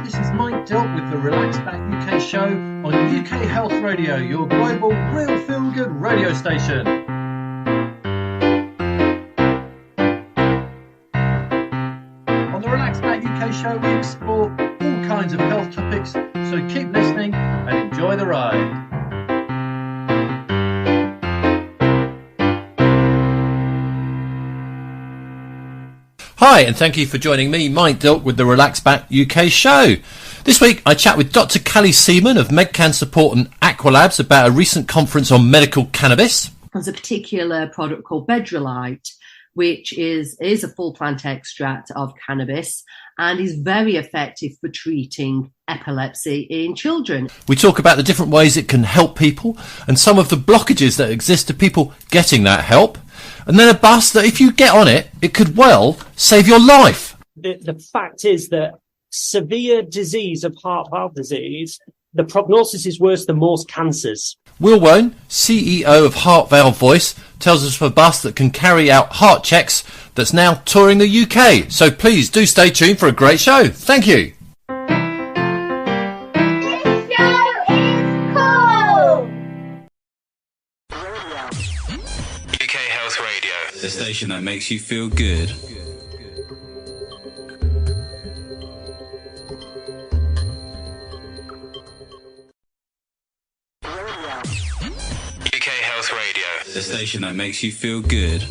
This is Mike Dilke with the Relaxback UK show on UK Health Radio, your global real feel-good radio station. On the Relaxback UK show, we explore all kinds of health topics, so keep listening and enjoy the ride. Hi, and thank you for joining me, Mike Dilke, with the Relaxback UK show. This week, I chat with Dr. Callie Seaman of MedCan Support and Aqualabs about a recent conference on medical cannabis. There's a particular product called Bedrolite, which is a full plant extract of cannabis and is very effective for treating epilepsy in children. We talk about the different ways it can help people and some of the blockages that exist to people getting that help. And then a bus that if you get on it, it could well save your life. The fact is that severe disease of heart valve disease, the prognosis is worse than most cancers. Will Wone, CEO of Heart Valve Voice, tells us of a bus that can carry out heart checks that's now touring the UK. So please do stay tuned for a great show. Thank you. The station that makes you feel good. UK Health Radio. The station that makes you feel good.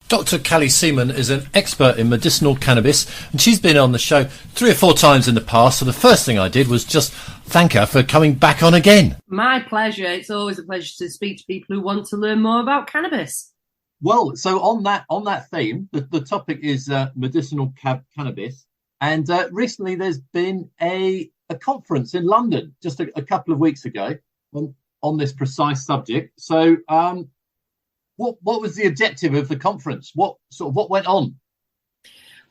Dr. Callie Seaman is an expert in medicinal cannabis, and she's been on the show 3 or 4 times in the past, so the first thing I did was just thank her for coming back on again. My pleasure. It's always a pleasure to speak to people who want to learn more about cannabis. Well, so on that theme, the topic is medicinal cannabis, and recently there's been a conference in London just a couple of weeks ago on this precise subject. So What was the objective of the conference? What went on?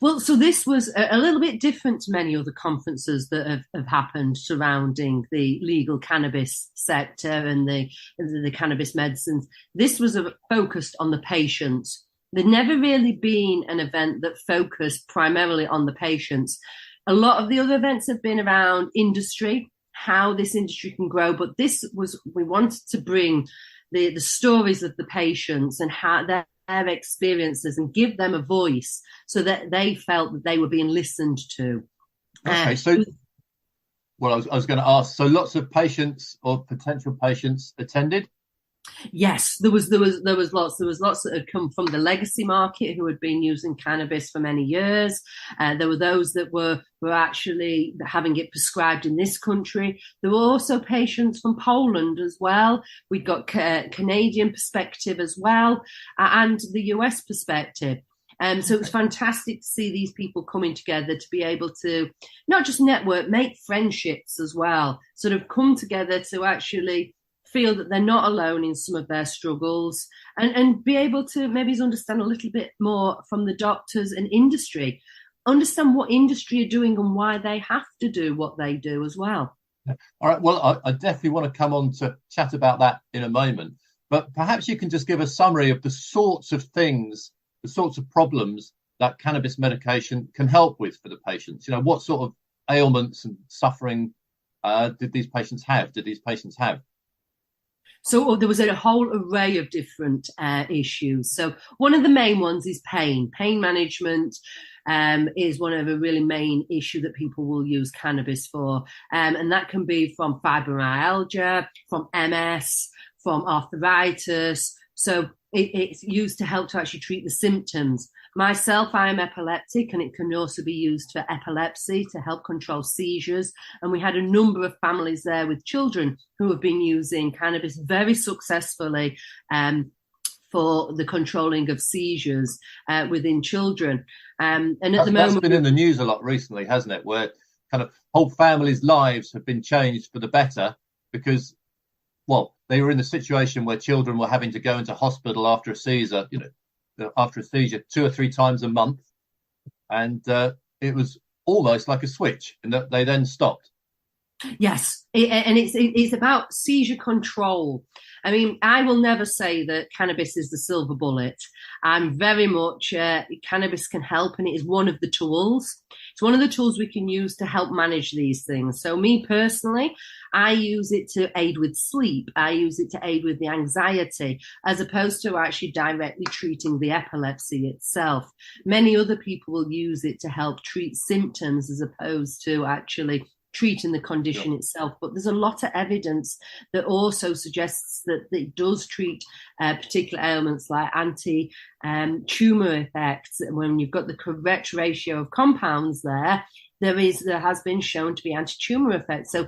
Well, so this was a little bit different to many other conferences that have happened surrounding the legal cannabis sector and the cannabis medicines. This was focused on the patients. There'd never really been an event that focused primarily on the patients. A lot of the other events have been around industry, how this industry can grow, but we wanted to bring the stories of the patients and how their experiences and give them a voice so that they felt that they were being listened to. Okay, I was going to ask, so lots of patients or potential patients attended? Yes, there was lots. There was lots that had come from the legacy market who had been using cannabis for many years. There were those that were actually having it prescribed in this country. There were also patients from Poland as well. We've got Canadian perspective as well, and the US perspective. So it was fantastic to see these people coming together to be able to not just network, make friendships as well, sort of come together to actually feel that they're not alone in some of their struggles and be able to maybe understand a little bit more from the doctors and industry, understand what industry are doing and why they have to do what they do as well. All right. Well, I definitely want to come on to chat about that in a moment, but perhaps you can just give a summary of the sorts of things, the sorts of problems that cannabis medication can help with for the patients. You know, what sort of ailments and suffering did these patients have? So there was a whole array of different issues. So one of the main ones is pain. Pain management is one of the really main issue that people will use cannabis for. And that can be from fibromyalgia, from MS, from arthritis. So it's used to help to actually treat the symptoms. Myself, I am epileptic, and it can also be used for epilepsy to help control seizures. And we had a number of families there with children who have been using cannabis very successfully for the controlling of seizures within children. And at the moment, that's been in the news a lot recently, hasn't it? Where kind of whole families' lives have been changed for the better because, well, they were in the situation where children were having to go into hospital after a seizure, after a seizure 2 or 3 times a month, and it was almost like a switch, and that they then stopped. Yes, and it's about seizure control. I mean, I will never say that cannabis is the silver bullet. I'm very much cannabis can help, and it is one of the tools. It's one of the tools we can use to help manage these things. So, me personally, I use it to aid with sleep. I use it to aid with the anxiety, as opposed to actually directly treating the epilepsy itself. Many other people will use it to help treat symptoms, as opposed to actually treating the condition itself. But there's a lot of evidence that also suggests that it does treat particular ailments like anti-tumor effects. When you've got the correct ratio of compounds there has been shown to be anti-tumor effects. So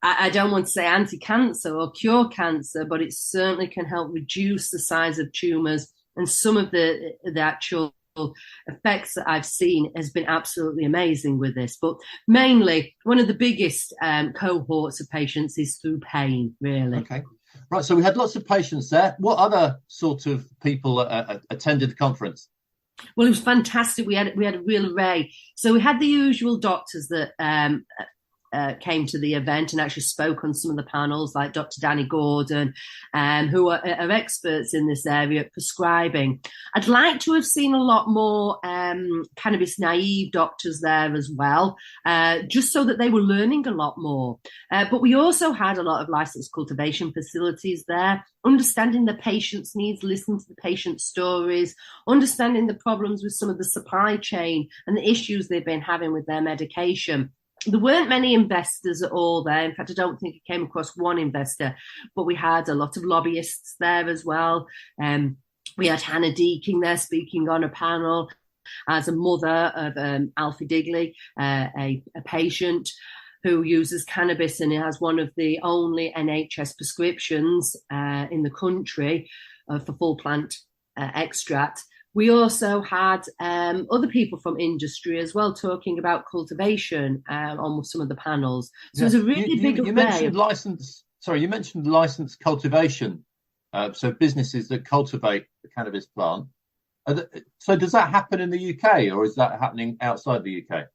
I don't want to say anti-cancer or cure cancer, but it certainly can help reduce the size of tumors. And some of the actual effects that I've seen has been absolutely amazing with this. But mainly, one of the biggest cohorts of patients is through pain, really. Okay. Right. So we had lots of patients there. What other sort of people attended the conference? Well, it was fantastic. We had a real array. So we had the usual doctors that came to the event and actually spoke on some of the panels, like Dr. Danny Gordon, who are experts in this area at prescribing. I'd like to have seen a lot more cannabis naive doctors there as well, just so that they were learning a lot more. But we also had a lot of licensed cultivation facilities there, understanding the patient's needs, listening to the patient's stories, understanding the problems with some of the supply chain and the issues they've been having with their medication. There weren't many investors at all there. In fact, I don't think I came across one investor, but we had a lot of lobbyists there as well. We had Hannah Deaking there speaking on a panel as a mother of Alfie Digley, a patient who uses cannabis and has one of the only NHS prescriptions in the country for full plant extract. We also had other people from industry as well talking about cultivation on some of the panels. So it was a really big array. You mentioned licensed cultivation. So businesses that cultivate the cannabis plant. So does that happen in the UK, or is that happening outside the UK?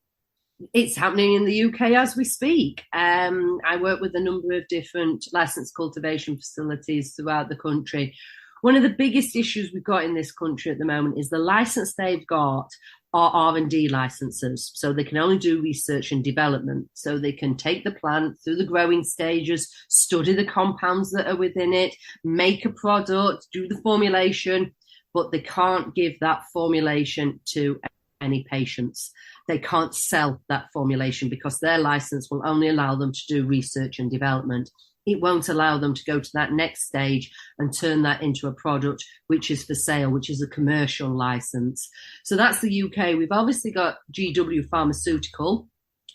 It's happening in the UK as we speak. I work with a number of different licensed cultivation facilities throughout the country. One of the biggest issues we've got in this country at the moment is the license they've got are R&D licenses. So they can only do research and development. So they can take the plant through the growing stages, study the compounds that are within it, make a product, do the formulation, but they can't give that formulation to any patients. They can't sell that formulation because their license will only allow them to do research and development. It won't allow them to go to that next stage and turn that into a product which is for sale, which is a commercial license. So that's the UK. We've obviously got GW Pharmaceutical,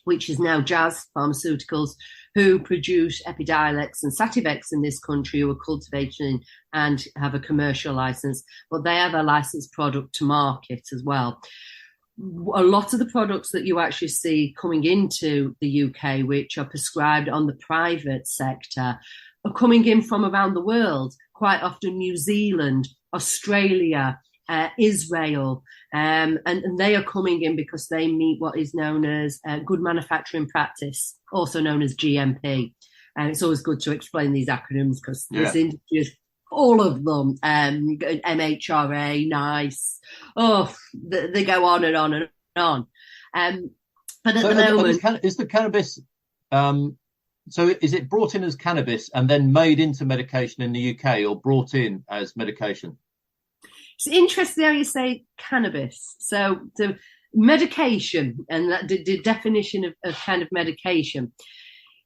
which is now Jazz Pharmaceuticals, who produce Epidiolex and Sativex in this country, who are cultivating and have a commercial license, but they have a licensed product to market as well. A lot of the products that you actually see coming into the UK, which are prescribed on the private sector, are coming in from around the world, quite often New Zealand, Australia, Israel, and they are coming in because they meet what is known as good manufacturing practice, also known as GMP. And it's always good to explain these acronyms because this industry is all of them, MHRA, NICE, they go on and on and on. But at the moment... Is the cannabis, so is it brought in as cannabis and then made into medication in the UK, or brought in as medication? It's interesting how you say cannabis. So the medication, and the definition of kind of medication,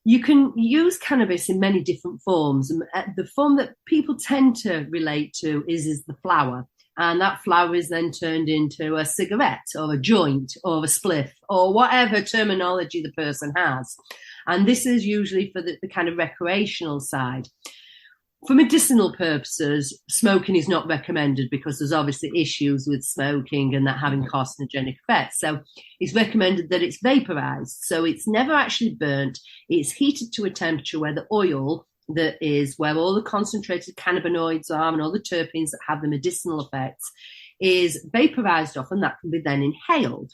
you can use cannabis in many different forms. The form that people tend to relate to is the flower. And that flower is then turned into a cigarette or a joint or a spliff or whatever terminology the person has. And this is usually for the kind of recreational side. For medicinal purposes, smoking is not recommended because there's obviously issues with smoking and that having carcinogenic effects. So it's recommended that it's vaporized. So it's never actually burnt. It's heated to a temperature where the oil that is where all the concentrated cannabinoids are and all the terpenes that have the medicinal effects is vaporized off, and that can be then inhaled.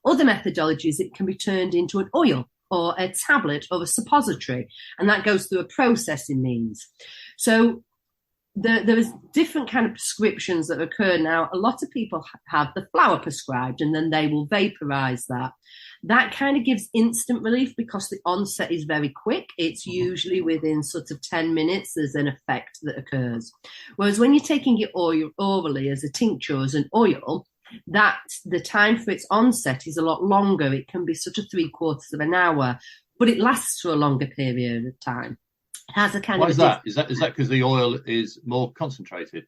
Other methodologies, it can be turned into an oil. or a tablet or a suppository, and that goes through a processing means. So there is different kind of prescriptions that occur now. A lot of people have the flower prescribed, and then they will vaporize that. That kind of gives instant relief because the onset is very quick. It's usually within sort of 10 minutes, there's an effect that occurs. Whereas when you're taking it orally as a tincture, as an oil, that the time for its onset is a lot longer. It can be sort of 3/4 of an hour, but it lasts for a longer period of time. It has a kind Why of is that? Is that because the oil is more concentrated?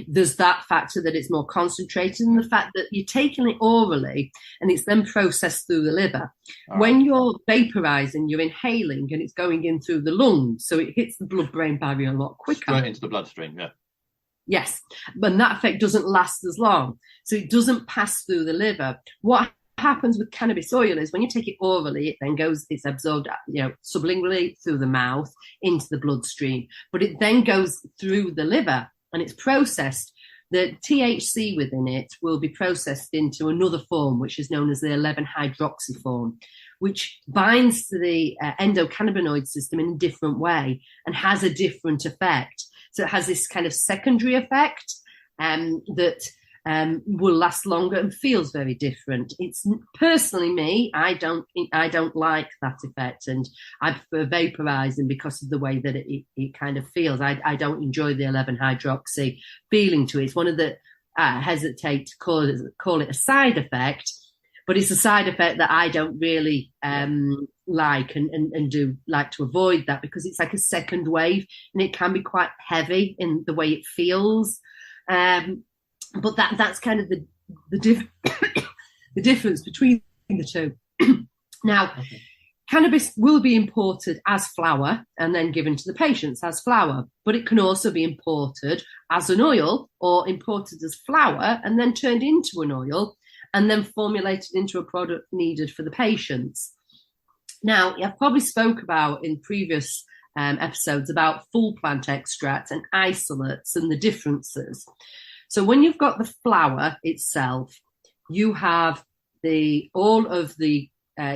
There's that factor that it's more concentrated, and the fact that you're taking it orally and it's then processed through the liver. When you're vaporizing, you're inhaling and it's going in through the lungs, so it hits the blood-brain barrier a lot quicker. Straight into the bloodstream, yeah. Yes, but that effect doesn't last as long, so it doesn't pass through the liver. What happens with cannabis oil is when you take it orally, it then it's absorbed, sublingually through the mouth into the bloodstream, but it then goes through the liver and it's processed. The THC within it will be processed into another form, which is known as the 11-hydroxy form, which binds to the endocannabinoid system in a different way and has a different effect. So it has this kind of secondary effect that will last longer and feels very different. It's personally me, I don't like that effect, and I prefer vaporizing because of the way that it kind of feels. I don't enjoy the 11-hydroxy feeling to it. It's one of the hesitate to call it a side effect, but it's a side effect that I don't really like and do like to avoid that, because it's like a second wave and it can be quite heavy in the way it feels. But that's kind of the difference between the two. Now, cannabis will be imported as flower and then given to the patients as flower, but it can also be imported as an oil or imported as flower and then turned into an oil and then formulated into a product needed for the patients. Now, I've probably spoke about in previous episodes about full plant extracts and isolates and the differences. So when you've got the flower itself, you have all of the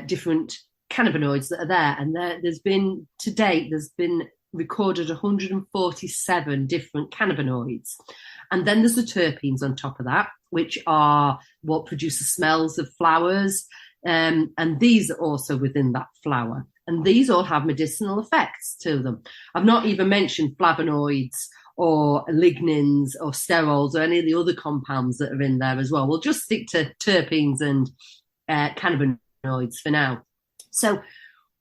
different cannabinoids that are there. And there's been recorded 147 different cannabinoids. And then there's the terpenes on top of that, which are what produce the smells of flowers. And these are also within that flower. And these all have medicinal effects to them. I've not even mentioned flavonoids or lignins or sterols or any of the other compounds that are in there as well. We'll just stick to terpenes and cannabinoids for now. So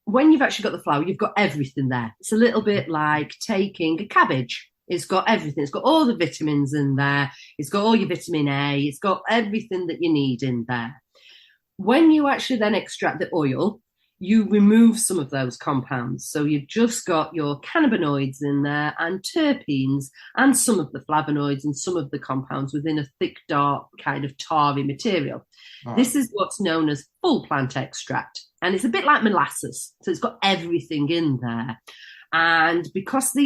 when you've actually got the flower, you've got everything there. It's a little bit like taking a cabbage. It's got everything. It's got all the vitamins in there. It's got all your vitamin A. It's got everything that you need in there. When you actually then extract the oil, you remove some of those compounds. So you've just got your cannabinoids in there and terpenes and some of the flavonoids and some of the compounds within a thick, dark, kind of tarry material. Right. This is what's known as full plant extract. And it's a bit like molasses. So it's got everything in there. And because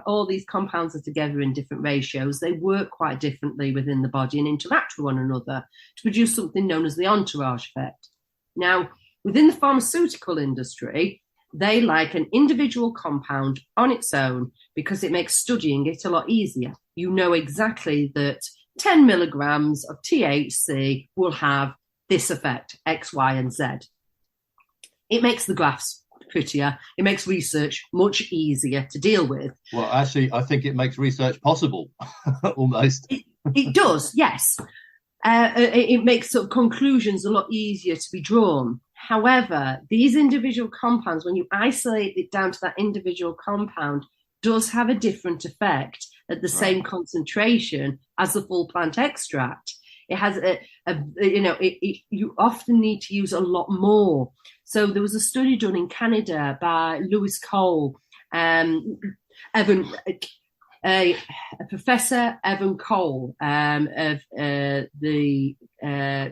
all these compounds are together in different ratios, they work quite differently within the body and interact with one another to produce something known as the entourage effect. Now, within the pharmaceutical industry, they like an individual compound on its own because it makes studying it a lot easier. You know exactly that 10 milligrams of THC will have this effect, X, Y, and Z. It makes the graphs prettier. It makes research much easier to deal with. Well, actually, I think it makes research possible, almost. It does, yes. It makes sort of conclusions a lot easier to be drawn. However, these individual compounds, when you isolate it down to that individual compound, does have a different effect at the same concentration as the full plant extract. It has you often need to use a lot more. So there was a study done in Canada by Lewis Cole, Professor Evan Cole of the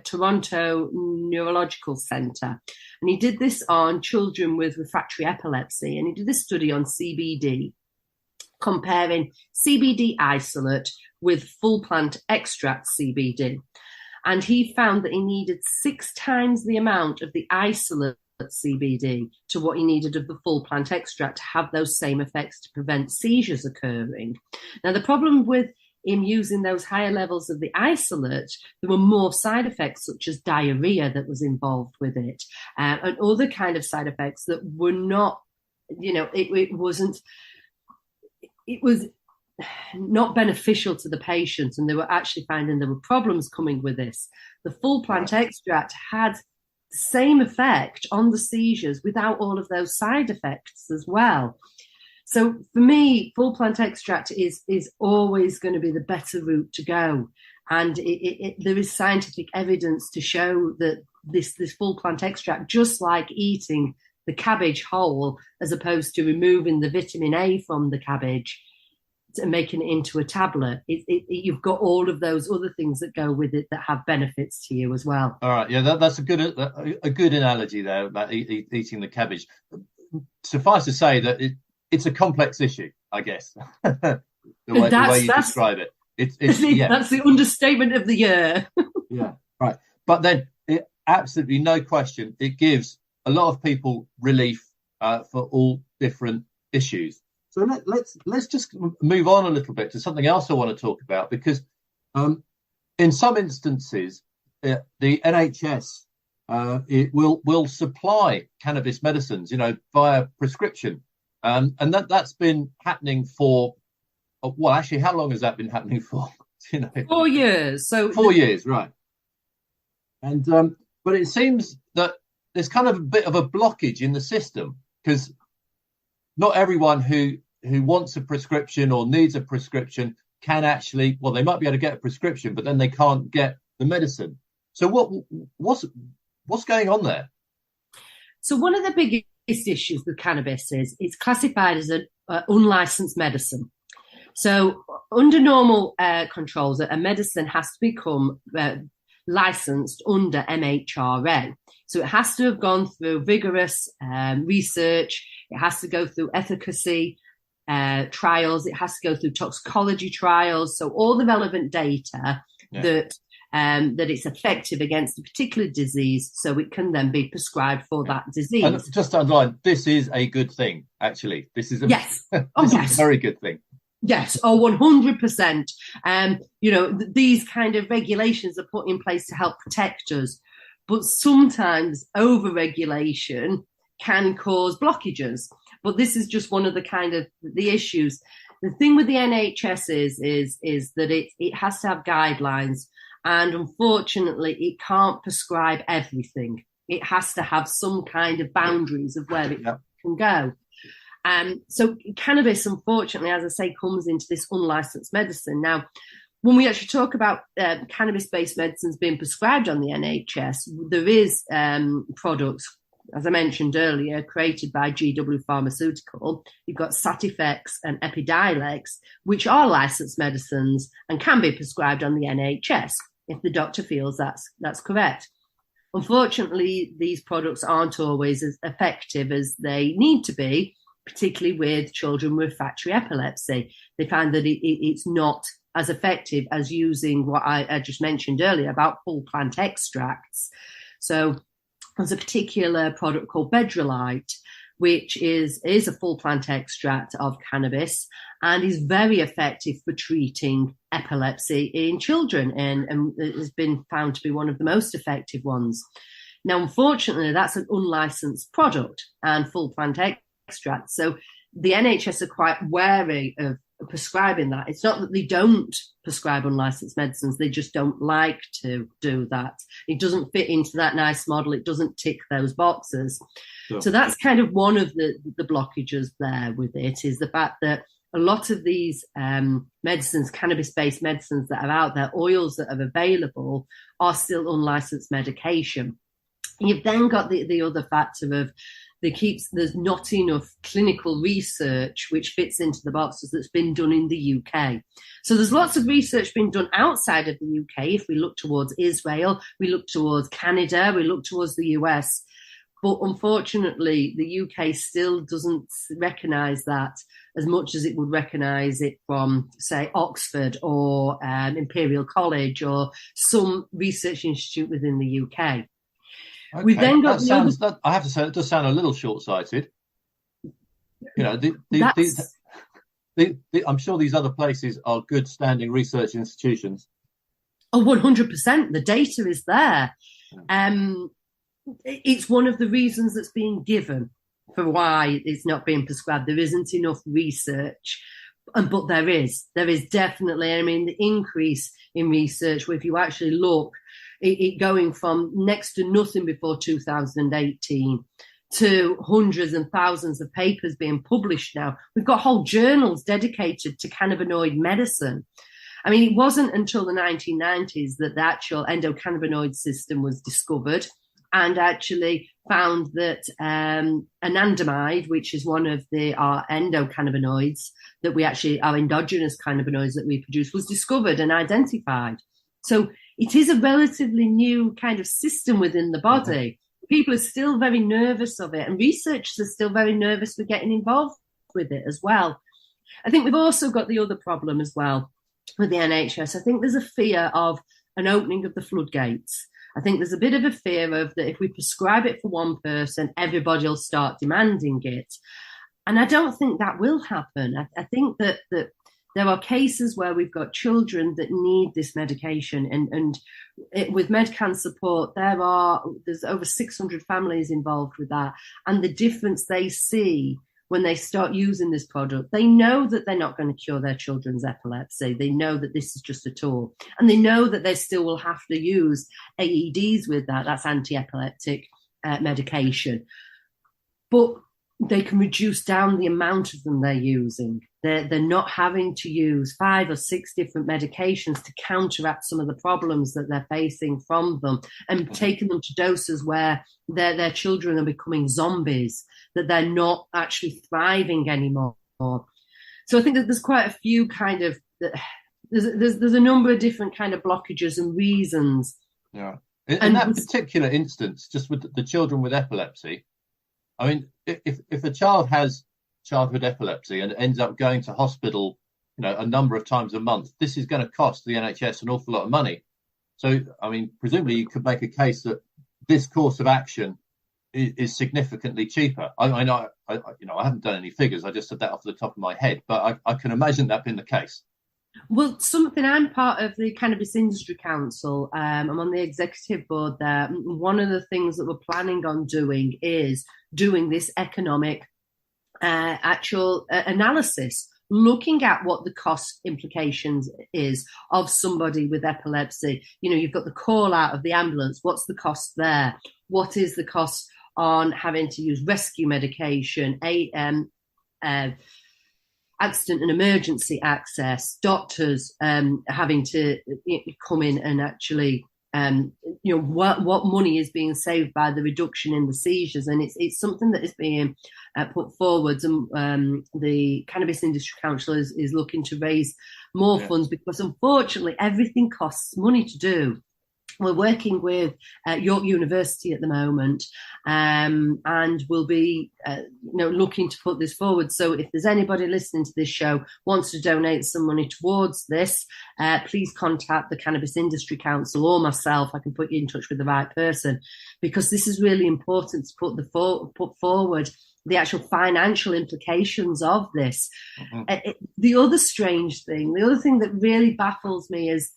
Toronto Neurological Centre. And he did this on children with refractory epilepsy. And he did this study on CBD, comparing CBD isolate with full plant extract CBD. And he found that he needed 6 times the amount of the isolate CBD to what you needed of the full plant extract to have those same effects to prevent seizures occurring. Now, the problem with him using those higher levels of the isolate, there were more side effects such as diarrhea that was involved with it, and other kind of side effects that were not, it was not beneficial to the patient, and they were actually finding there were problems coming with this. The full plant extract had the same effect on the seizures without all of those side effects as well. So for me, full plant extract is always going to be the better route to go. And there is scientific evidence to show that this full plant extract, just like eating the cabbage whole, as opposed to removing the vitamin A from the cabbage and making it into a tablet, you've got all of those other things that go with it that have benefits to you as well. All right, yeah, that's a good analogy there about eating the cabbage. Suffice to say that it's a complex issue, I guess. the way you describe it. That's the understatement of the year. Yeah, right. But then, absolutely no question, it gives a lot of people relief for all different issues. So let's just move on a little bit to something else I want to talk about, because in some instances, the NHS it will supply cannabis medicines, via prescription, and that's been happening for actually, how long has that been happening for? 4 years. So 4 years, right? And but it seems that there's kind of a bit of a blockage in the system, because not everyone who wants a prescription or needs a prescription can actually, they might be able to get a prescription, but then they can't get the medicine. So what's going on there? So one of the biggest issues with cannabis is it's classified as an unlicensed medicine. So under normal controls, a medicine has to become licensed under MHRA. So it has to have gone through vigorous research. It has to go through efficacy trials. It has to go through toxicology trials. So all the relevant data that it's effective against a particular disease, so it can then be prescribed for that disease. And just to underline, this is a good thing, actually. This is yes. Is a very good thing. Yes, 100%. These kind of regulations are put in place to help protect us, but sometimes over-regulation can cause blockages. But this is just one of the issues. The thing with the NHS is that it has to have guidelines, and unfortunately, it can't prescribe everything. It has to have some kind of boundaries of where it can go. So cannabis, unfortunately, as I say, comes into this unlicensed medicine. Now, when we actually talk about cannabis-based medicines being prescribed on the NHS, there is products, as I mentioned earlier, created by GW Pharmaceutical. You've got Satifex and Epidiolex, which are licensed medicines and can be prescribed on the NHS if the doctor feels that's correct. Unfortunately, these products aren't always as effective as they need to be, particularly with children with refractory epilepsy. They find that it's not as effective as using what I just mentioned earlier about full plant extracts. So there's a particular product called Bedrolite, which is a full plant extract of cannabis and is very effective for treating epilepsy in children, and it has been found to be one of the most effective ones. Now, unfortunately, that's an unlicensed product and full plant extract. So the NHS are quite wary of prescribing that. It's not that they don't prescribe unlicensed medicines, they just don't like to do that. It doesn't fit into that nice model. It doesn't tick those boxes. Sure. So that's kind of one of the blockages there with it, is the fact that a lot of these medicines, cannabis-based medicines that are out there, oils that are available, are still unlicensed medication. You've then got the other factor of there's not enough clinical research which fits into the boxes that's been done in the UK. So there's lots of research being done outside of the UK. If we look towards Israel, we look towards Canada, we look towards the US. But unfortunately, the UK still doesn't recognise that as much as it would recognise it from, say, Oxford or Imperial College or some research institute within the UK. Okay. We've then got I have to say, it does sound a little short-sighted. You know, I'm sure these other places are good standing research institutions. Oh, 100%. The data is there. It's one of the reasons that's being given for why it's not being prescribed. There isn't enough research, but there is definitely. I mean, the increase in research, if you actually look, it going from next to nothing before 2018 to hundreds and thousands of papers being published now. We've got whole journals dedicated to cannabinoid medicine. I mean, it wasn't until the 1990s that the actual endocannabinoid system was discovered, and actually found that anandamide, which is one of our endocannabinoids that we actually, our endogenous cannabinoids that we produce, was discovered and identified. So it is a relatively new kind of system within the body. People are still very nervous of it, and researchers are still very nervous for getting involved with it as well. I think we've also got the other problem as well with the NHS. I think there's a fear of an opening of the floodgates. I think there's a bit of a fear of that if we prescribe it for one person, everybody will start demanding it. And I don't think that will happen. I think that there are cases where we've got children that need this medication, and with Medcan support, there's over 600 families involved with that. And the difference they see when they start using this product, they know that they're not going to cure their children's epilepsy. They know that this is just a tool. And they know that they still will have to use AEDs with that. That's anti-epileptic medication. But they can reduce down the amount of them they're using. They're not having to use 5 or 6 different medications to counteract some of the problems that they're facing from them, and taking them to doses where their children are becoming zombies, that they're not actually thriving anymore. So I think that there's quite a few kind of, there's a number of different kind of blockages and reasons. Yeah. In that particular instance, just with the children with epilepsy, I mean, if a child has childhood epilepsy and ends up going to hospital, you know, a number of times a month, this is going to cost the NHS an awful lot of money. So, I mean, presumably you could make a case that this course of action is significantly cheaper. I haven't done any figures. I just said that off the top of my head, but I can imagine that being the case. Well, I'm part of the Cannabis Industry Council. I'm on the executive board there. One of the things that we're planning on doing is doing this economic actual analysis, looking at what the cost implications is of somebody with epilepsy. You know, you've got the call out of the ambulance. What's the cost there? What is the cost on having to use rescue medication, accident and emergency access, doctors having to come in and actually, what money is being saved by the reduction in the seizures. And it's something that is being put forward. And the Cannabis Industry Council is looking to raise more funds, because unfortunately everything costs money to do. We're working with York University at the moment, and we'll be looking to put this forward. So if there's anybody listening to this show wants to donate some money towards this, please contact the Cannabis Industry Council or myself. I can put you in touch with the right person, because this is really important to put forward the actual financial implications of this. The other strange thing, the other thing that really baffles me is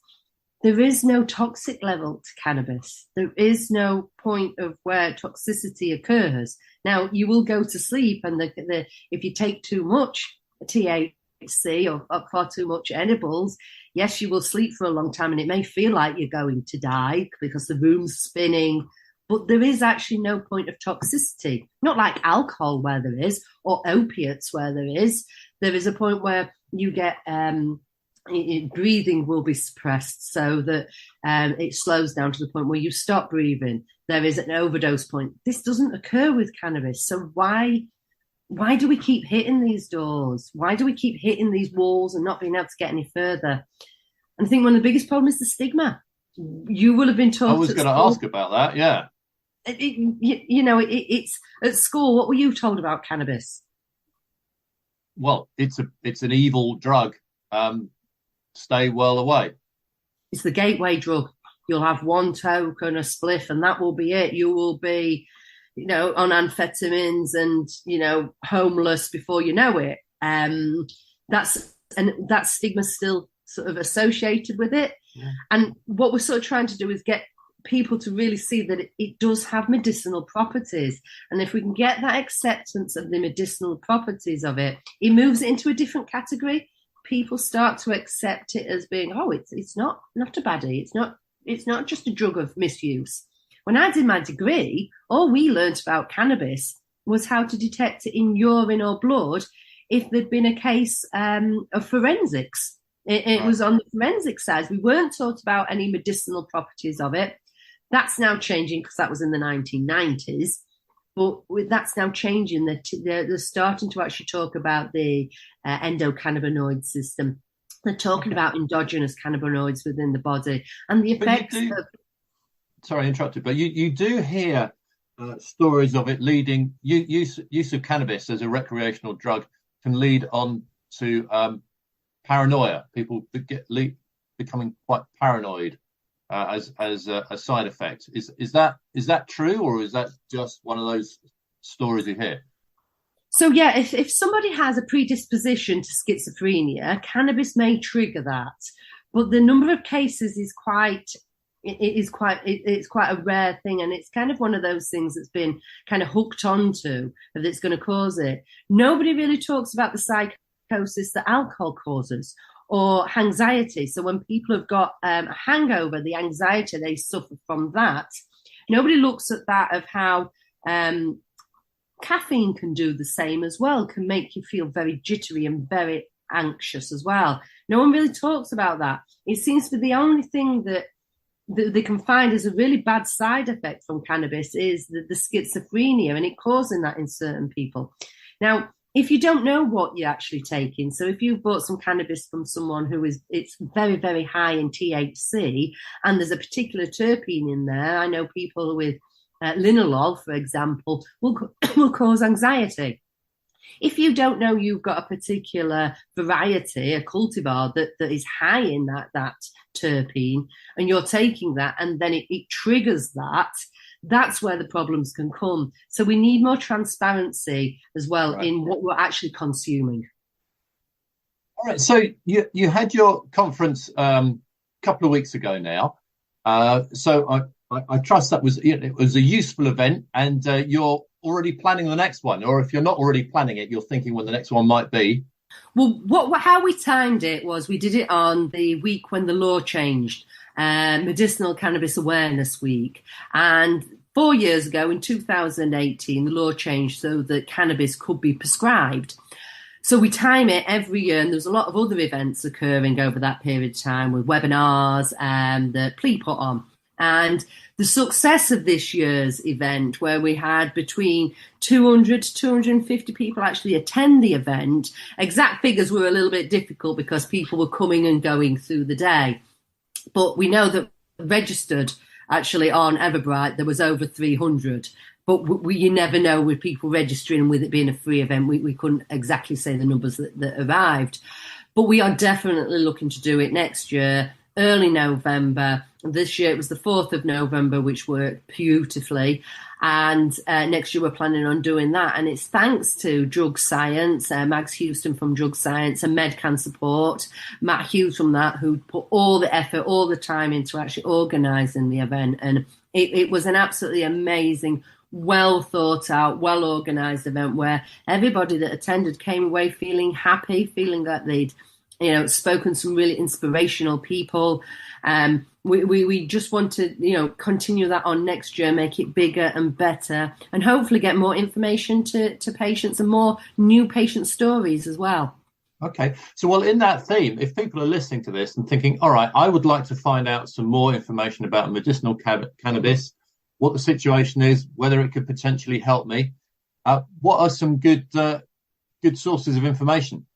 there is no toxic level to cannabis. There is no point of where toxicity occurs. Now, you will go to sleep, and if you take too much THC or far too much edibles, yes, you will sleep for a long time, and it may feel like you're going to die because the room's spinning, but there is actually no point of toxicity. Not like alcohol where there is, or opiates where there is. There is a point where you get... breathing will be suppressed, so that it slows down to the point where you stop breathing. There is an overdose point. This doesn't occur with cannabis. So why do we keep hitting these doors? Why do we keep hitting these walls and not being able to get any further? And I think one of the biggest problems is the stigma. You will have been taught. I was going to ask about that. Yeah. It's at school. What were you told about cannabis? Well, it's an evil drug. Stay well away. It's the gateway drug. You'll have one toke and a spliff, and that will be it. You will be, on amphetamines and, homeless before you know it. That stigma's still sort of associated with it. Yeah. And what we're sort of trying to do is get people to really see that it does have medicinal properties. And if we can get that acceptance of the medicinal properties of it, it moves it into a different category. People start to accept it as being, it's not a baddie. It's not just a drug of misuse. When I did my degree, all we learnt about cannabis was how to detect it in urine or blood if there'd been a case of forensics. It was on the forensic side. We weren't taught about any medicinal properties of it. That's now changing because that was in the 1990s. But that's now changing. They're starting to actually talk about the endocannabinoid system. They're talking about endogenous cannabinoids within the body and the effects of... Sorry, I interrupted, but you do hear stories of it leading... Use of cannabis as a recreational drug can lead on to paranoia. People becoming quite paranoid as a side effect. Is that true, or is that just one of those stories you hear? So yeah, if somebody has a predisposition to schizophrenia, cannabis may trigger that, but the number of cases is quite a rare thing, and it's kind of one of those things that's been kind of hooked onto that's going to cause it. Nobody really talks about the psychosis that alcohol causes or anxiety. So when people have got a hangover, the anxiety they suffer from that, nobody looks at that of how caffeine can do the same as well, can make you feel very jittery and very anxious as well. No one really talks about that. It seems to be the only thing that they can find as a really bad side effect from cannabis is the schizophrenia, and it causing that in certain people. Now, if you don't know what you're actually taking, so if you've bought some cannabis from someone it's very, very high in THC, and there's a particular terpene in there, I know people with linalool, for example, will cause anxiety. If you don't know you've got a particular variety, a cultivar that is high in that terpene, and you're taking that, and then it triggers that's where the problems can come. So we need more transparency as well in what we're actually consuming. All right. So you had your conference a couple of weeks ago now. So I trust that it was a useful event, and you're already planning the next one, or if you're not already planning it, you're thinking when the next one might be. Well, how we timed it was we did it on the week when the law changed, Medicinal Cannabis Awareness Week. And 4 years ago, in 2018, the law changed so that cannabis could be prescribed. So we time it every year, and there's a lot of other events occurring over that period of time with webinars that PLE put on. And the success of this year's event, where we had between 200 to 250 people actually attend the event, exact figures were a little bit difficult because people were coming and going through the day. But we know that registered actually on Everbright, there was over 300. But you never know with people registering, and with it being a free event, we couldn't exactly say the numbers that arrived. But we are definitely looking to do it next year, early November. This year it was the 4th of November, which worked beautifully. And next year we're planning on doing that. And it's thanks to Drug Science, Mags Houston from Drug Science, and MedCan Support, Matt Hughes from that, who put all the effort, all the time into actually organising the event. And it was an absolutely amazing, well thought out, well organised event where everybody that attended came away feeling happy, feeling that they'd spoken to some really inspirational people. We just want to, continue that on next year, make it bigger and better, and hopefully get more information to patients and more new patient stories as well. Okay. So, well, in that theme, if people are listening to this and thinking, all right, I would like to find out some more information about medicinal cannabis, what the situation is, whether it could potentially help me, what are some good sources of information?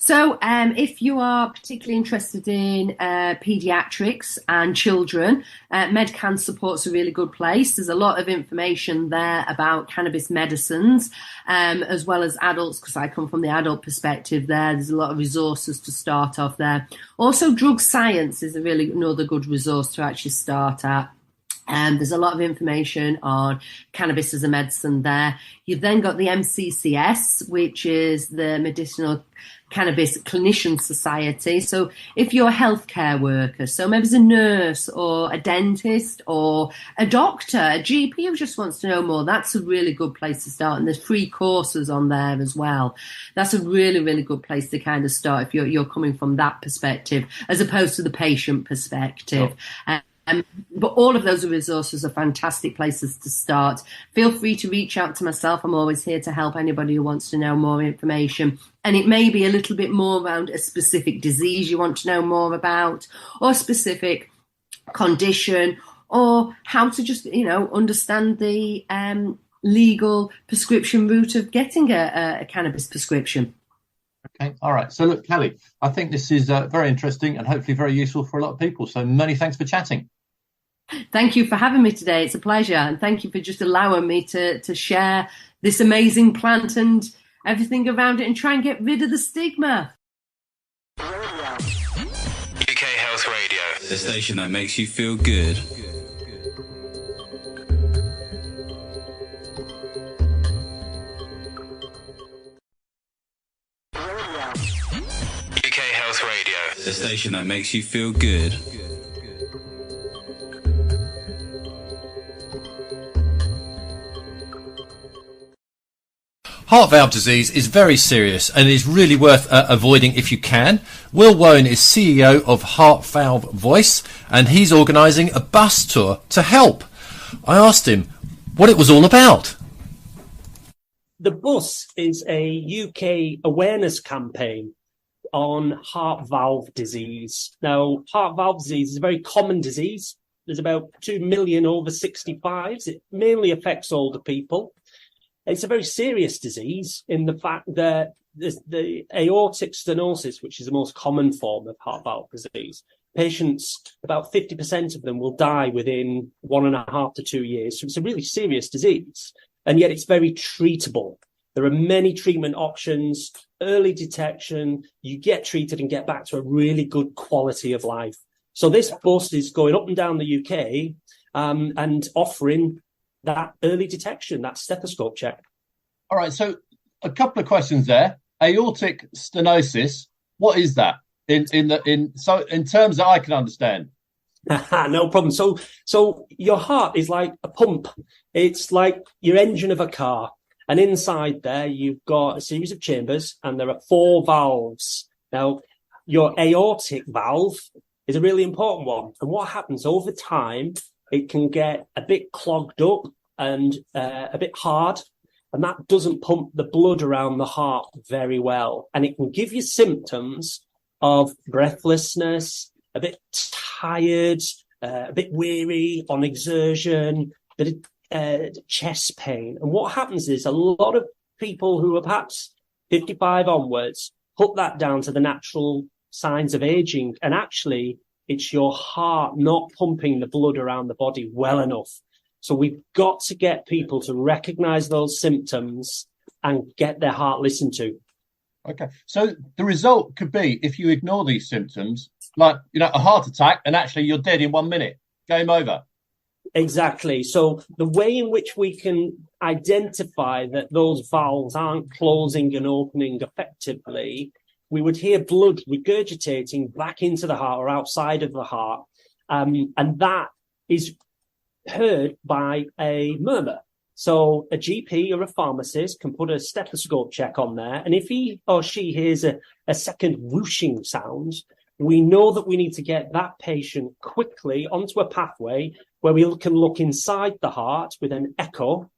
So, if you are particularly interested in paediatrics and children, MedCan support's a really good place. There's a lot of information there about cannabis medicines, as well as adults, because I come from the adult perspective there. There's a lot of resources to start off there. Also, drug science is another good resource to actually start at. There's a lot of information on cannabis as a medicine there. You've then got the MCCS, which is the Medicinal Cannabis Clinician Society. So if you're a healthcare worker, so maybe as a nurse or a dentist or a doctor, a GP who just wants to know more, that's a really good place to start. And there's free courses on there as well. That's a really, really good place to kind of start if you're coming from that perspective, as opposed to the patient perspective. Sure. But all of those resources are fantastic places to start. Feel free to reach out to myself. I'm always here to help anybody who wants to know more information. And it may be a little bit more around a specific disease you want to know more about, or a specific condition, or how to just, understand the legal prescription route of getting a cannabis prescription. Okay. All right. So look, Kelly, I think this is very interesting and hopefully very useful for a lot of people. So many thanks for chatting. Thank you for having me today. It's a pleasure. And thank you for just allowing me to share this amazing plant and everything around it and try and get rid of the stigma. UK Health Radio, the station that makes you feel good. UK Health Radio, the station that makes you feel good. Heart valve disease is very serious and is really worth avoiding if you can. Will Woan is CEO of Heart Valve Voice, and he's organising a bus tour to help. I asked him what it was all about. The bus is a UK awareness campaign on heart valve disease. Now, heart valve disease is a very common disease. There's about 2 million over 65s. It mainly affects older people. It's a very serious disease in the fact that the aortic stenosis, which is the most common form of heart valve disease, patients, about 50% of them will die within 1.5 to 2 years. So it's a really serious disease, and yet it's very treatable. There are many treatment options, early detection, you get treated and get back to a really good quality of life. So this bus is going up and down the UK and offering that early detection, that stethoscope check. All right, so a couple of questions there. Aortic stenosis, what is that in terms that I can understand? No problem. So your heart is like a pump. It's like your engine of a car. And inside there, you've got a series of chambers, and there are 4 valves. Now, your aortic valve is a really important one. And what happens over time, it can get a bit clogged up and a bit hard, and that doesn't pump the blood around the heart very well. And it can give you symptoms of breathlessness, a bit tired, a bit weary on exertion, a bit of chest pain. And what happens is a lot of people who are perhaps 55 onwards put that down to the natural signs of aging, and actually it's your heart not pumping the blood around the body well enough. So we've got to get people to recognize those symptoms and get their heart listened to. Okay. So the result could be, if you ignore these symptoms, like, a heart attack, and actually you're dead in 1 minute. Game over. Exactly. So the way in which we can identify that those valves aren't closing and opening effectively, we would hear blood regurgitating back into the heart or outside of the heart. And that is heard by a murmur. So a GP or a pharmacist can put a stethoscope check on there. And if he or she hears a second whooshing sound, we know that we need to get that patient quickly onto a pathway where we can look inside the heart with an echo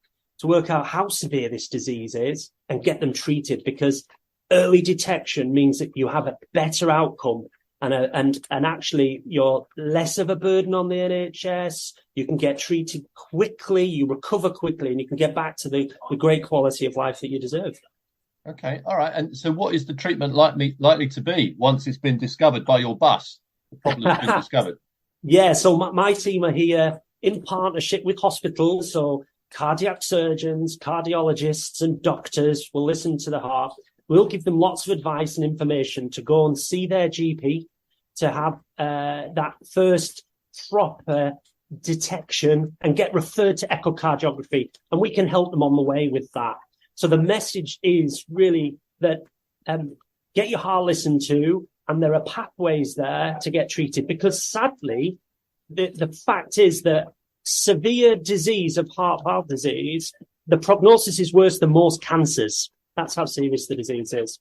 to work out how severe this disease is and get them treated, because early detection means that you have a better outcome and actually you're less of a burden on the NHS. You can get treated quickly, you recover quickly, and you can get back to the great quality of life that you deserve. Okay, all right. And so, what is the treatment likely to be once it's been discovered by your bus? The problem's been discovered. Yeah, so my team are here in partnership with hospitals. So cardiac surgeons, cardiologists, and doctors will listen to the heart. We'll give them lots of advice and information to go and see their GP, to have that first proper detection and get referred to echocardiography. And we can help them on the way with that. So the message is really that get your heart listened to, and there are pathways there to get treated. Because sadly, the fact is that severe disease of heart valve disease, the prognosis is worse than most cancers. That's how serious the disease is.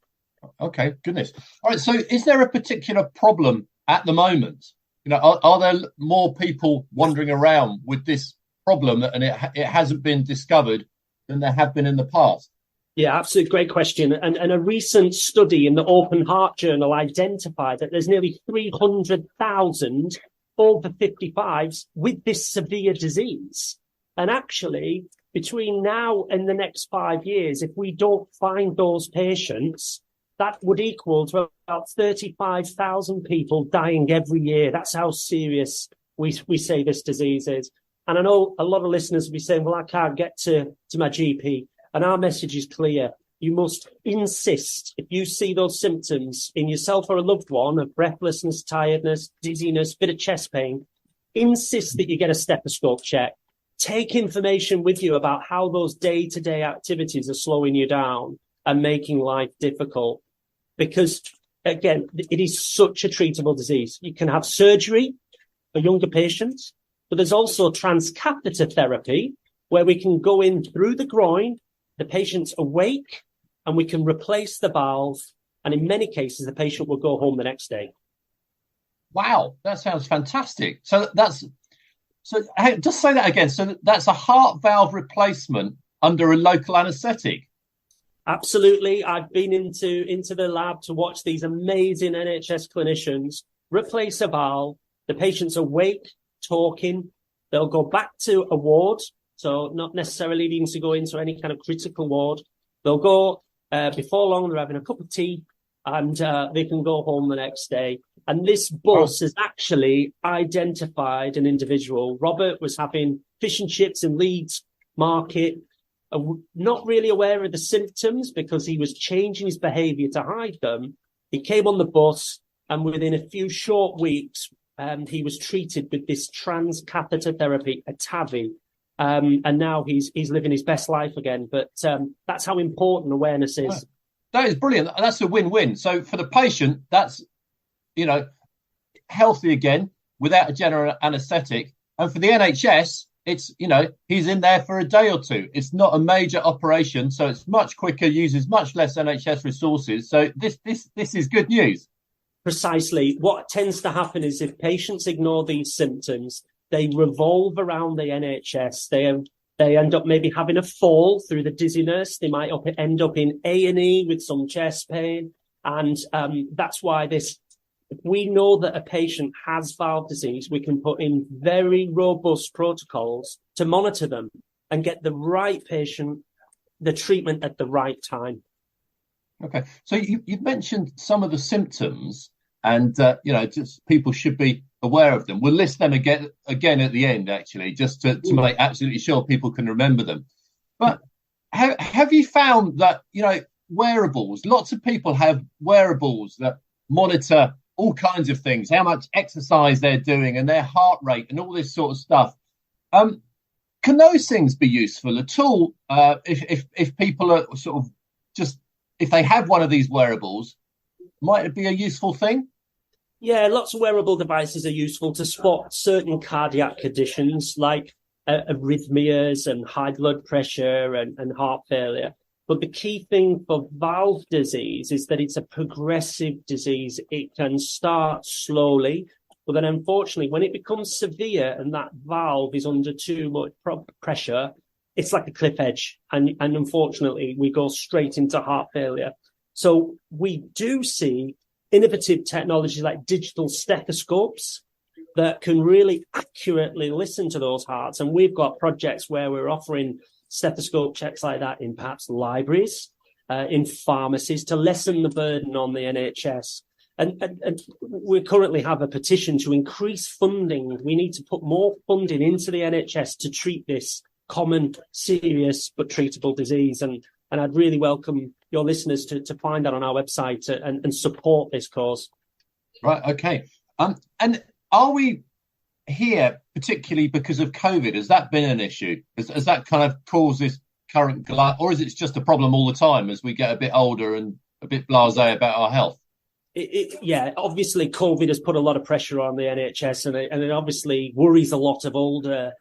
Okay, goodness. All right, so is there a particular problem at the moment? You know, are there more people wandering around with this problem and it hasn't been discovered than there have been in the past? Yeah, absolutely. Great question. And a recent study in the Open Heart Journal identified that there's nearly 300,000 over 55s with this severe disease. And actually, between now and the next 5 years, if we don't find those patients, that would equal to about 35,000 people dying every year. That's how serious we say this disease is. And I know a lot of listeners will be saying, well, I can't get to my GP. And our message is clear. You must insist, if you see those symptoms in yourself or a loved one of breathlessness, tiredness, dizziness, bit of chest pain, insist that you get a stethoscope check. Take information with you about how those day-to-day activities are slowing you down and making life difficult. Because, again, it is such a treatable disease. You can have surgery for younger patients, but there's also transcatheter therapy where we can go in through the groin, the patient's awake, and we can replace the valve. And in many cases, the patient will go home the next day. Wow, that sounds fantastic. So just say that again. So that's a heart valve replacement under a local anaesthetic. Absolutely. I've been into the lab to watch these amazing NHS clinicians replace a valve. The patient's awake, talking. They'll go back to a ward, so not necessarily needing to go into any kind of critical ward. They'll go before long, they're having a cup of tea, and they can go home the next day. And this bus has actually identified an individual. Robert was having fish and chips in Leeds Market, not really aware of the symptoms because he was changing his behaviour to hide them. He came on the bus, and within a few short weeks, he was treated with this transcatheter therapy, a TAVI. And now he's living his best life again. But that's how important awareness is. That is brilliant. That's a win-win. So for the patient, that's, healthy again without a general anaesthetic. And for the NHS, it's, he's in there for a day or two. It's not a major operation, so it's much quicker, uses much less NHS resources. So this is good news. Precisely. What tends to happen is if patients ignore these symptoms, they revolve around the NHS. They end up maybe having a fall through the dizziness. They might end up in A&E with some chest pain. And that's why if we know that a patient has valve disease, we can put in very robust protocols to monitor them and get the right patient, the treatment at the right time. Okay. So you've mentioned some of the symptoms and, just people should be aware of them. We'll list them again at the end, actually, just to make absolutely sure people can remember them. But have you found that, wearables, lots of people have wearables that monitor all kinds of things, how much exercise they're doing and their heart rate and all this sort of stuff. Can those things be useful at all if people are sort of just, if they have one of these wearables, might it be a useful thing? Yeah, lots of wearable devices are useful to spot certain cardiac conditions like arrhythmias and high blood pressure and heart failure. But the key thing for valve disease is that it's a progressive disease. It can start slowly, but then unfortunately, when it becomes severe and that valve is under too much pressure, it's like a cliff edge. And unfortunately, we go straight into heart failure. So we do see innovative technologies like digital stethoscopes that can really accurately listen to those hearts. And we've got projects where we're offering stethoscope checks like that in perhaps libraries. in pharmacies to lessen the burden on the NHS. And we currently have a petition to increase funding. We need to put more funding into the NHS to treat this common, serious but treatable disease. And I'd really welcome your listeners to find that on our website and support this cause. Right. Okay. And are we here particularly because of COVID? Has that been an issue? Has that kind of caused this current glut, or is it just a problem all the time as we get a bit older and a bit blasé about our health? Yeah, obviously COVID has put a lot of pressure on the NHS, and it obviously worries a lot of older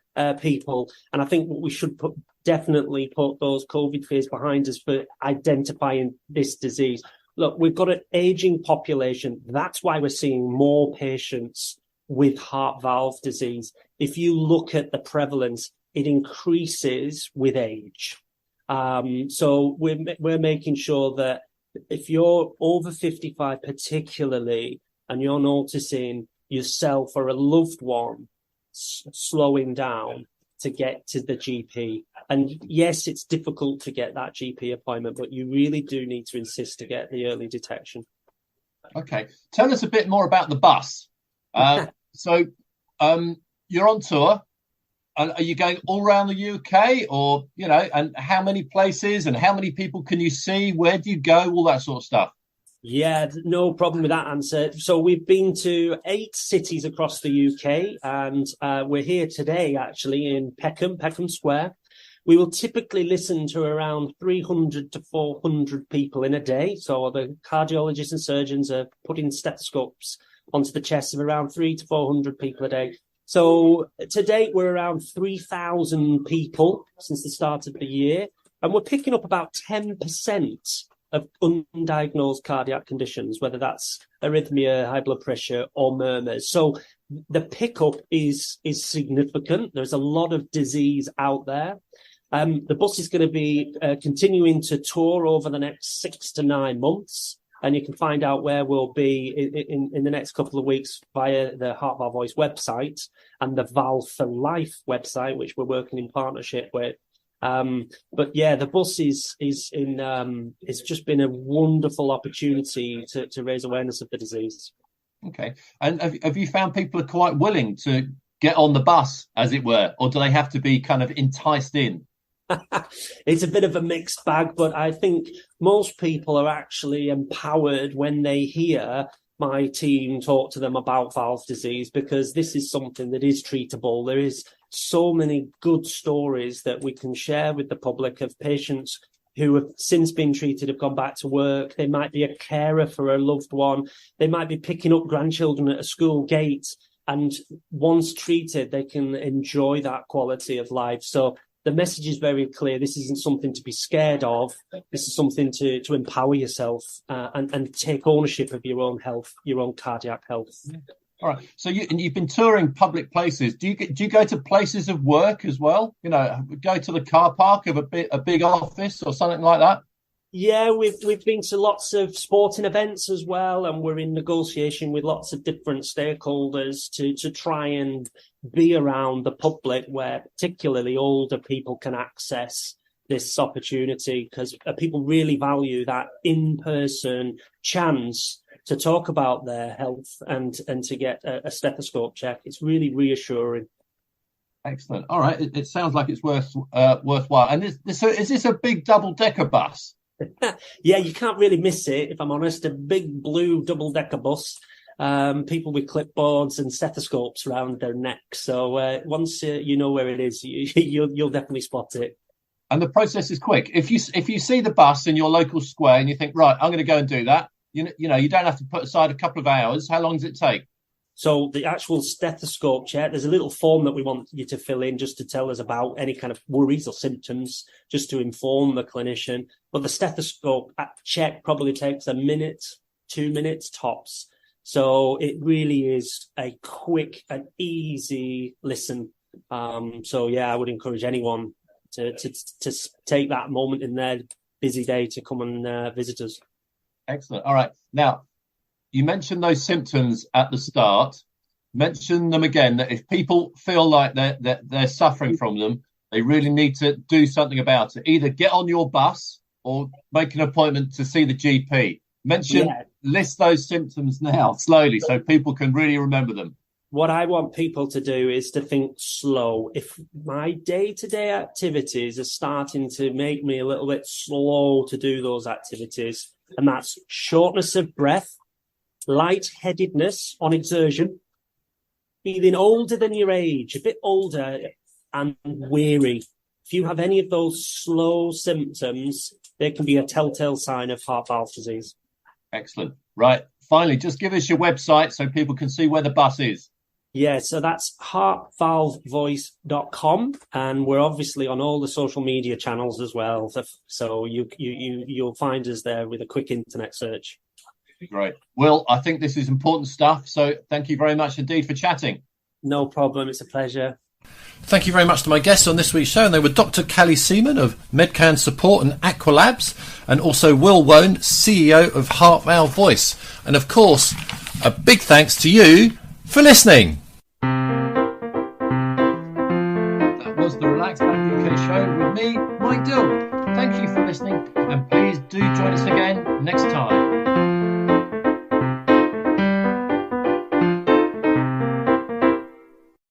people. And I think what we should definitely put those COVID fears behind us for identifying this disease. Look, we've got an aging population. That's why we're seeing more patients with heart valve disease. If you look at the prevalence, it increases with age. So we're making sure that if you're over 55 particularly, and you're noticing yourself or a loved one slowing down to get to the GP, and yes, it's difficult to get that GP appointment, but you really do need to insist to get the early detection. Okay. Tell us a bit more about the bus. So you're on tour. Are you going all around the UK, or, and how many places and how many people can you see? Where do you go? All that sort of stuff. Yeah, no problem with that answer. So we've been to 8 cities across the UK, and we're here today, actually, in Peckham Square. We will typically listen to around 300 to 400 people in a day. So the cardiologists and surgeons are putting stethoscopes onto the chests of around 300 to 400 people a day. So to date, we're around 3,000 people since the start of the year, and we're picking up about 10% of undiagnosed cardiac conditions, whether that's arrhythmia, high blood pressure, or murmurs. So the pickup is significant. There's a lot of disease out there. The bus is going to be continuing to tour over the next 6 to 9 months. And you can find out where we'll be in the next couple of weeks via the Heart Valve Voice website and the Valve for Life website, which we're working in partnership with. But yeah, the bus is it's just been a wonderful opportunity to raise awareness of the disease. Okay. And have you found people are quite willing to get on the bus, as it were, or do they have to be kind of enticed in? It's a bit of a mixed bag, but I think most people are actually empowered when they hear my team talk to them about valve disease, because this is something that is treatable. There is so many good stories that we can share with the public of patients who have since been treated, have gone back to work. They might be a carer for a loved one. They might be picking up grandchildren at a school gate. And once treated, they can enjoy that quality of life. So the message is very clear. This isn't something to be scared of. This is something to empower yourself and take ownership of your own health, your own cardiac health. All right. So you've been touring public places. Do you go to places of work as well? Go to the car park of a big office or something like that? Yeah, we've been to lots of sporting events as well, and we're in negotiation with lots of different stakeholders to try and be around the public, where particularly older people can access this opportunity, because people really value that in-person chance to talk about their health and to get a stethoscope check. It's really reassuring. Excellent. All right. It sounds like it's worthwhile. And is this a big double-decker bus? Yeah, you can't really miss it, if I'm honest. A big blue double-decker bus. People with clipboards and stethoscopes around their necks. So once you know where it is, you'll definitely spot it. And the process is quick. If you see the bus in your local square and you think, right, I'm going to go and do that, you don't have to put aside a couple of hours. How long does it take? So the actual stethoscope check, there's a little form that we want you to fill in just to tell us about any kind of worries or symptoms, just to inform the clinician. But the stethoscope check probably takes a minute, 2 minutes tops. So it really is a quick and easy listen. So yeah, I would encourage anyone to take that moment in their busy day to come and visit us. Excellent. All right. Now, you mentioned those symptoms at the start. Mention them again, that if people feel like they're suffering from them, they really need to do something about it. Either get on your bus or make an appointment to see the GP. List those symptoms now slowly so people can really remember them. What I want people to do is to think slow. If my day-to-day activities are starting to make me a little bit slow to do those activities, and that's shortness of breath, lightheadedness on exertion, feeling older than your age, a bit older and weary. If you have any of those slow symptoms, there can be a telltale sign of heart valve disease. Excellent. Right. Finally, just give us your website so people can see where the bus is. Yeah, so that's heartvalvevoice.com, and we're obviously on all the social media channels as well. So you'll find us there with a quick internet search. Great. Will, I think this is important stuff. So thank you very much indeed for chatting. No problem. It's a pleasure. Thank you very much to my guests on this week's show, and they were Dr. Callie Seaman of Medcan Support and Aqualabs, and also Will Wone, CEO of Heart Valve Voice. And of course, a big thanks to you for listening. That was the Relaxback UK show with me, Mike Dilke. Thank you for listening, and please do join us again next time.